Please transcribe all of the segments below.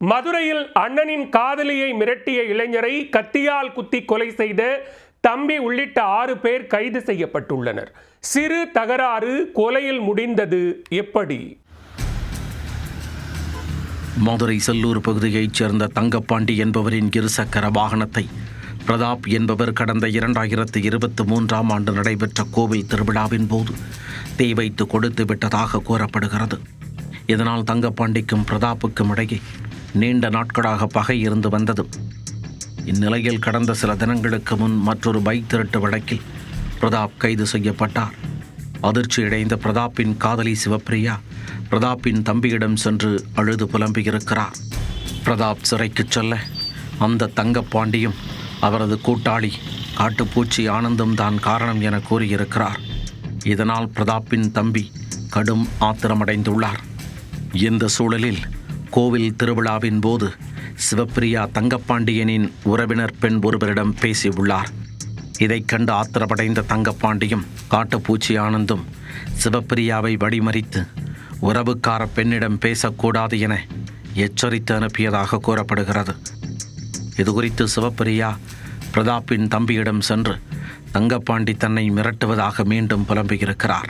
மதுரையில் அண்ணனின் காதலியை மிரட்டிய இளைஞரை கத்தியால் குத்தி கொலை செய்த தம்பி உள்ளிட்ட 6 பேர் கைது செய்யப்பட்டுள்ளனர். சிறு தகராறு கொலையில் முடிந்தது எப்படி? மதுரை செல்லூர் பகுதியைச் சேர்ந்த தங்கப்பாண்டி என்பவரின் இருசக்கர வாகனத்தை பிரதாப் என்பவர் கடந்த 2023ஆம் ஆண்டு நடைபெற்ற கோவில் திருவிழாவின் போது தீ வைத்து கொடுத்து விட்டதாக கூறப்படுகிறது. இதனால் தங்கப்பாண்டிக்கும் பிரதாப்புக்கும் இடையே நீண்ட நாட்களாக பகை இருந்து வந்தது. இந்நிலையில் கடந்த சில தினங்களுக்கு முன் மற்றொரு பைக் திருட்டு வழக்கில் பிரதாப் கைது செய்யப்பட்டார். அதிர்ச்சியடைந்த பிரதாப்பின் காதலி சிவப்பிரியா பிரதாப்பின் தம்பியிடம் சென்று அழுது புலம்பியிருக்கிறார். பிரதாப் சிறைக்கு செல்ல அந்த தங்கப்பாண்டியும் அவரது கூட்டாளி காட்டுப்பூச்சி ஆனந்தும் தான் காரணம் என கூறியிருக்கிறார். இதனால் பிரதாப்பின் தம்பி கடும் ஆத்திரமடைந்துள்ளார். இந்த சூழலில் கோவில் திருவிழாவின் போது சிவப்பிரியா தங்கப்பாண்டியனின் உறவினர் பெண் ஒருவரிடம் பேசியுள்ளார். இதைக் கண்டு ஆத்திரமடைந்த தங்கப்பாண்டியும் காட்டுப்பூச்சி ஆனந்தும் சிவப்பிரியாவை வழிமறித்து உறவுக்கார பெண்ணிடம் பேசக்கூடாது என எச்சரித்து அனுப்பியதாக கூறப்படுகிறது. இதுகுறித்து சிவப்பிரியா பிரதாப்பின் தம்பியிடம் சென்று தங்கப்பாண்டி தன்னை மிரட்டுவதாக மீண்டும் புலம்பியிருக்கிறார்.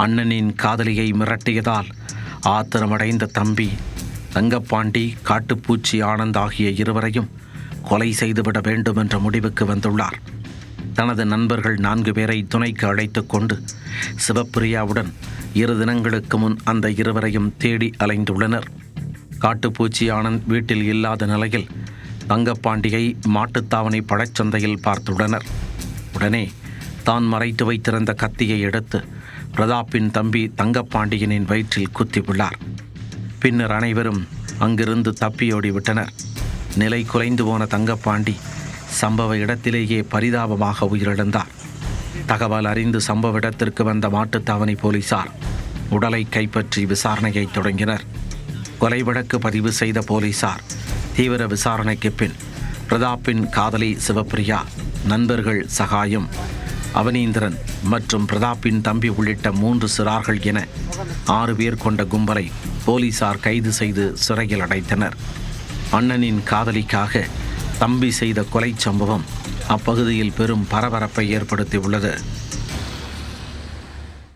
அண்ணனின் காதலியை மிரட்டியதால் ஆத்திரமடைந்த தம்பி தங்கப்பாண்டி காட்டுப்பூச்சி ஆனந்த் ஆகிய இருவரையும் கொலை செய்துவிட வேண்டும் என்ற முடிவுக்கு வந்துள்ளார். தனது நண்பர்கள் 4 பேரை துணைக்கு அழைத்து கொண்டு சிவப்பிரியாவுடன் 2 தினங்களுக்கு முன் அந்த இருவரையும் தேடி அலைந்துள்ளனர். காட்டுப்பூச்சி ஆனந்த் வீட்டில் இல்லாத நிலையில் தங்கப்பாண்டியை மாட்டுத்தாவணை பழச்சந்தையில் பார்த்துள்ளனர். உடனே தான் மறைத்து வைத்திருந்த கத்தியை எடுத்து பிரதாப்பின் தம்பி தங்கப்பாண்டியனின் வயிற்றில் குத்தியுள்ளார். பின்னர் அனைவரும் அங்கிருந்து தப்பியோடிவிட்டனர். நிலை குலைந்து போன தங்கப்பாண்டி சம்பவ இடத்திலேயே பரிதாபமாக உயிரிழந்தார். தகவல் அறிந்து சம்பவ இடத்திற்கு வந்த மாட்டுத்தாவணி போலீசார் உடலை கைப்பற்றி விசாரணையை தொடங்கினர். கொலை வழக்கு பதிவு செய்த போலீசார் தீவிர விசாரணைக்கு பின் பிரதாப்பின் காதலி சிவப்பிரியா, நண்பர்கள் சகாயம், அவனீந்திரன் மற்றும் பிரதாப்பின் தம்பி உள்ளிட்ட 3 சிறார்கள் என 6 பேர் கொண்ட கும்பலை போலீசார் கைது செய்து சிறையில் அடைத்தனர். அண்ணனின் காதலிக்காக தம்பி செய்த கொலை சம்பவம் அப்பகுதியில் பெரும் பரபரப்பை ஏற்படுத்தியுள்ளது.